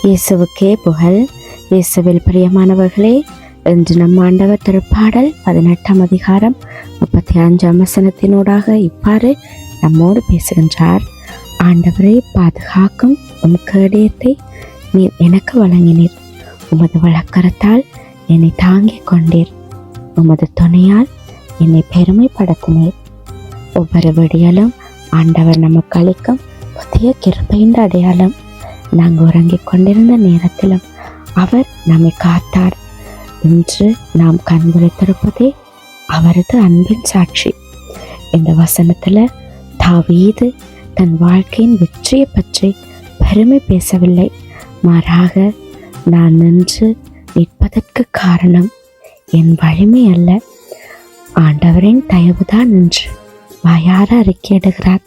இயேசுவுக்கே புகழ். இயேசுவில் பிரியமானவர்களே, இன்று நம் ஆண்டவர் திருப்பாடல் 18 அதிகாரம் 35 வசனத்தினூடாக இவ்வாறு நம்மோடு பேசுகின்றார். ஆண்டவரை பாதுகாக்கும் உம் கேடயத்தை நீர் எனக்கு வழங்கினீர். உமது வழக்கரத்தால் என்னை தாங்கிக் கொண்டீர். உமது துணையால் என்னை பெருமைப்படுத்தினீர். ஒவ்வொரு விடியலும் ஆண்டவர் நமக்கு அளிக்கும் புதிய கிருபையின் அடையாளம். நாங்கள் உறங்கிக் கொண்டிருந்த நேரத்திலும் அவர் நம்மை காத்தார். இன்று நாம் கண் விழித்திருப்பதே அவரது அன்பின் சாட்சி. இந்த வசனத்துல தாவீது தன் வாழ்க்கையின் வெற்றியை பற்றி பெருமை பேசவில்லை. மாறாக, நான் நின்று நிற்பதற்கு காரணம் என் வலிமை அல்ல, ஆண்டவரின் தயவுதான் என்று வாயார அறிக்கையிடுகிறார்.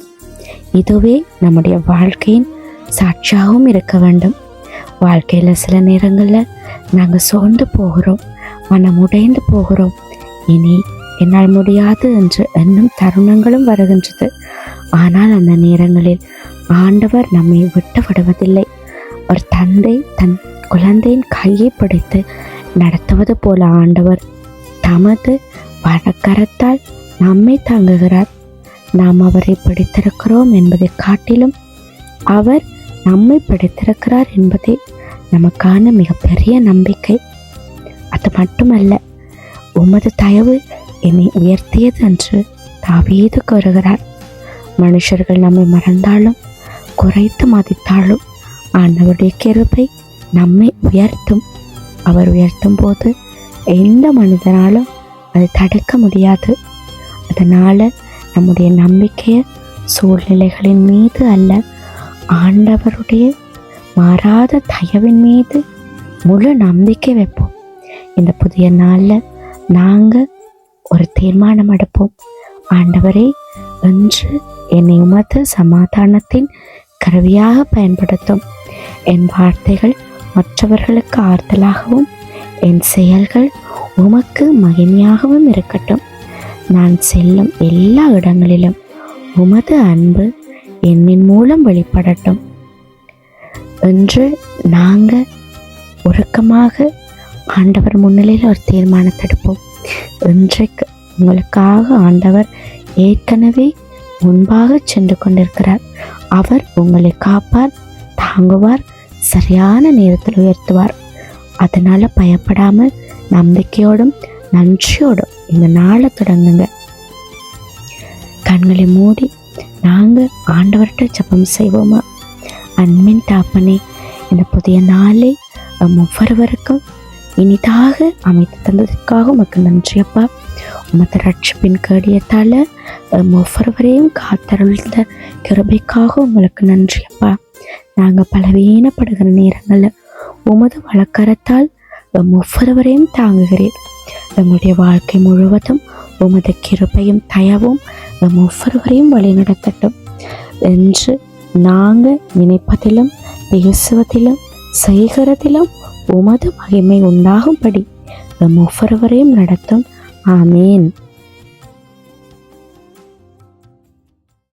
இதுவே நம்முடைய வாழ்க்கையின் சாட்சியாகவும் இருக்க வேண்டும். வாழ்க்கையில் சில நேரங்களில் நாங்கள் சோர்ந்து போகிறோம், மனம் உடைந்து போகிறோம். இனி என்னால் முடியாது என்று எண்ணும் தருணங்களும் வருகின்றது. ஆனால் அந்த நேரங்களில் ஆண்டவர் நம்மை விட்டு விடுவதில்லை. ஒரு தந்தை தன் குழந்தையின் கையை பிடித்து நடத்துவது போல ஆண்டவர் தமது வழக்கரத்தால் நம்மை தாங்குகிறார். நாம் அவரை பிடித்திருக்கிறோம் என்பதை காட்டிலும் அவர் நம்மை பிடித்திருக்கிறார் என்பதே நமக்கான மிகப்பெரிய நம்பிக்கை. அது மட்டுமல்ல, உமது தயவு என்னை உயர்த்தியது என்று தாவீது கூறுகிறார். மனுஷர்கள் நம்மை மறந்தாலும் குறைத்து மதித்தாலும் ஆண்டவருடைய கிருபை நம்மை உயர்த்தும். அவர் உயர்த்தும் போது எந்த மனிதனாலும் அதை தடுக்க முடியாது. அதனால நம்முடைய நம்பிக்கையை சூழ்நிலைகளின் மீது அல்ல, ஆண்டவருடைய மாறாத தயவின் மீது முழு நம்பிக்கை வைப்போம். இந்த புதிய நாளில் நாங்கள் ஒரு தீர்மானம் எடுப்போம். ஆண்டவரே, இன்று என்னை உமது சமாதானத்தின் கருவியாக பயன்படுத்தும். என் வார்த்தைகள் மற்றவர்களுக்கு ஆறுதலாகவும் என் செயல்கள் உமக்கு மகிமையாகவும் இருக்கட்டும். நான் செல்லும் எல்லா இடங்களிலும் உமது அன்பு என்னின் மூலம் வெளிப்படட்டும். என்று நாங்கள் உருக்கமாக ஆண்டவர் முன்னிலையில் ஒரு தீர்மானத்தை எடுப்போம். இன்றைக்கு உங்களுக்காக ஆண்டவர் ஏற்கனவே முன்பாக சென்று கொண்டிருக்கிறார். அவர் உங்களை காப்பார், தாங்குவார், சரியான நேரத்தில் உயர்த்துவார். அதனால பயப்படாமல் நம்பிக்கையோடும் நன்றியோடும் இந்த நாளை தொடங்குங்க. கண்களை மூடி நாங்கள் ஆண்டவர்கிட்ட ஜெபம் செய்வோமா? அன்பின் தாப்பனே, இந்த புதிய நாளை ஒவ்வொருவருக்கும் இனிதாக அமைத்து தந்ததற்காக உமக்கு நன்றியப்பா. உமது ரட்சிப்பின் கேடியத்தால் ஒவ்வொருவரையும் காத்தருள்ந்த கிருபைக்காக உங்களுக்கு நன்றியப்பா. நாங்கள் பலவீனப்படுகிற நேரங்களில் உமது வழக்கரத்தால் ஒவ்வொருவரையும் தாங்குகிறீர். நம்முடைய வாழ்க்கை முழுவதும் உமது கிருபையும் தயவும் ஒவ்வொருவரையும் வழிநடத்தட்டும் என்று நாங்கள் நினைப்பதிலும் பேசுவதிலும் செய்கிறதிலும் உமது மகிமை உண்டாகும்படி ஒவ்வொருவரையும் நடத்தும். ஆமேன்.